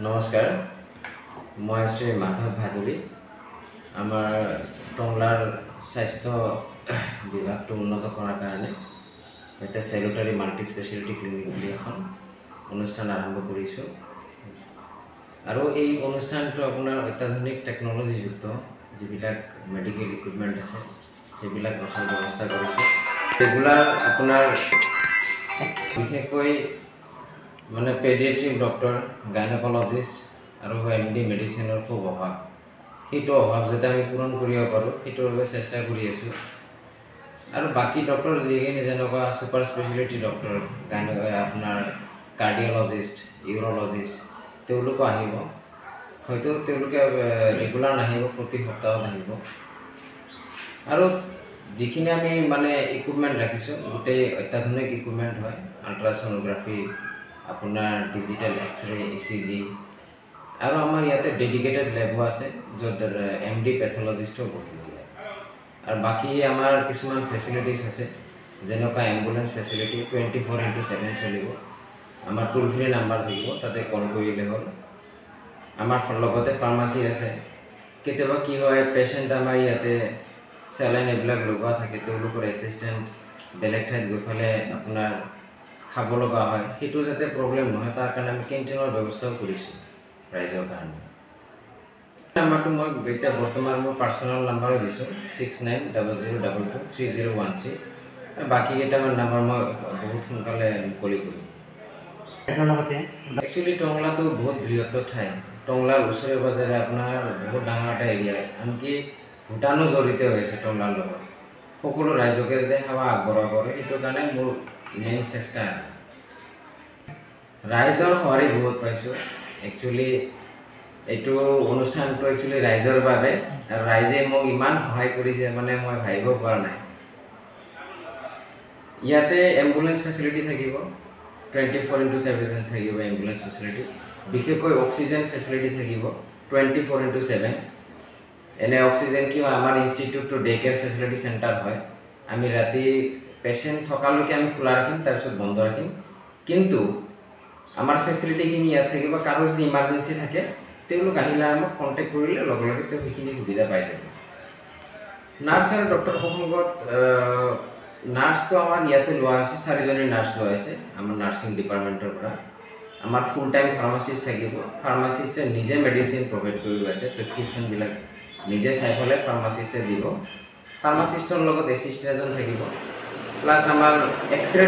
নমস্কাৰ মই শ্ৰী মাধৱ ভাদুৰী আমাৰ টংলাৰ স্বাস্থ্য বিভাগটো উন্নত কৰাৰ কাৰণে এটা চেলুটাৰী মাল্টি স্পেচিয়েলিটি ক্লিনিক বুলি এখন অনুষ্ঠান আৰম্ভ কৰিছোঁ আৰু এই অনুষ্ঠানটো আপোনাৰ অত্যাধুনিক টেকন'লজিযুক্ত যিবিলাক মেডিকেল ইকুইপমেণ্ট আছে সেইবিলাক ৰখাৰ ব্যৱস্থা কৰিছোঁ ৰেগুলাৰ আপোনাৰ বিশেষকৈ মানে পেডিয়াট্ৰিক ডক্টৰ গাইনকলজিষ্ট আৰু এমডি মেডিচিনৰ খুব অভাৱ সেইটো অভাৱ যাতে আমি পূৰণ কৰিব পাৰোঁ সেইটোৰ বাবে চেষ্টা কৰি আছোঁ আৰু বাকী ডক্টৰ যিখিনি যেনেকুৱা ছুপাৰ স্পেচিয়েলিটি ডক্টৰ আপোনাৰ কাৰ্ডিঅ'লজিষ্ট ইউৰ'লজিষ্ট তেওঁলোকো আহিব হয়তো তেওঁলোকে ৰেগুলাৰ নাহিব প্ৰতি সপ্তাহত আহিব আৰু যিখিনি আমি মানে ইকুইপমেণ্ট ৰাখিছোঁ গোটেই অত্যাধুনিক ইকুইপমেণ্ট হয় আল্ট্ৰাছ'ন'গ্ৰাফি আপোনাৰ ডিজিটেল এক্সৰে ECG আৰু আমাৰ ইয়াতে ডেডিকেটেড লেবো আছে য'ত MD পেথলজিষ্টও বহিব আৰু বাকী আমাৰ কিছুমান ফেচিলিটিছ আছে যেনেকুৱা এম্বুলেন্স ফেচিলিটি 24/7 চলিব আমাৰ টোল ফ্ৰী নাম্বাৰ থাকিব তাতে কল কৰিলে হ'ল আমাৰ লগতে ফাৰ্মাচী আছে কেতিয়াবা কি হয় পেচেণ্ট আমাৰ ইয়াতে চেলাইন এইবিলাক লগোৱা থাকে তেওঁলোকৰ এছিষ্টেণ্ট বেলেগ ঠাইত গৈ পেলাই আপোনাৰ খাব লগা হয় সেইটো যাতে প্ৰব্লেম নহয় তাৰ কাৰণে আমি কেণ্টিনৰ ব্যৱস্থাও কৰিছোঁ ৰাইজৰ কাৰণে নাম্বাৰটো মই এতিয়া বৰ্তমান মোৰ পাৰ্চনেল নাম্বাৰো দিছোঁ 6900223013 বাকী কেইটামান নাম্বাৰ মই বহুত সোনকালে মুকলি কৰিম একচুৱেলি টংলাটো বহুত বৃহত্তৰ ঠাই টংলাৰ ওচৰে পাজৰে আপোনাৰ বহুত ডাঙৰ এটা এৰিয়া আনকি ভূটানো জড়িত হৈ আছে টংলাৰ লগত সকলো ৰাইজকে যাতে সেৱা আগবঢ়াব পাৰে সেইটোৰ কাৰণে মোৰ মেইন চেষ্টা ৰাইজৰ সঁহাৰি বহুত পাইছোঁ একচুৱেলি এইটো অনুষ্ঠানটো একচুৱেলি ৰাইজৰ বাবে আৰু ৰাইজে মোক ইমান সহায় কৰিছে মানে মই ভাবিব পৰা নাই ইয়াতে এম্বুলেন্স ফেচিলিটি থাকিব 24/7 থাকিব এম্বুলেন্স ফেচিলিটি বিশেষকৈ অক্সিজেন ফেচিলিটি থাকিব 24/7 এনে অক্সিজেন কি হয় আমাৰ ইনষ্টিটিউটটো ডে কেয়াৰ ফেচিলিটি চেণ্টাৰ হয় আমি ৰাতি পেচেণ্ট থকালৈকে আমি খোলা ৰাখিম তাৰপিছত বন্ধ ৰাখিম কিন্তু আমাৰ ফেচিলিটিখিনি ইয়াত থাকিব কাৰো যদি ইমাৰ্জেঞ্চি থাকে তেওঁলোক আহিলে আমাক কণ্টেক্ট কৰিলে লগে লগে তেওঁ সেইখিনি সুবিধা পাই যাব নাৰ্ছ আৰু ডক্টৰ সংগত নাৰ্ছটো আমাৰ ইয়াতে লোৱা আছে 4জনী নাৰ্ছ লোৱা আছে আমাৰ নাৰ্ছিং ডিপাৰ্টমেণ্টৰ পৰা আমাৰ ফুল টাইম ফাৰ্মাচিষ্ট থাকিব ফাৰ্মাচিষ্টে নিজে মেডিচিন প্ৰভাইড কৰিব ইয়াতে প্ৰেছক্ৰিপশ্যনবিলাক নিজে চাই পেলাই ফাৰ্মাচিষ্টে দিব ফাৰ্মাচিষ্টৰ লগত এছিষ্টেণ্ট এজন থাকিব প্লাছ আমাৰ এক্সৰে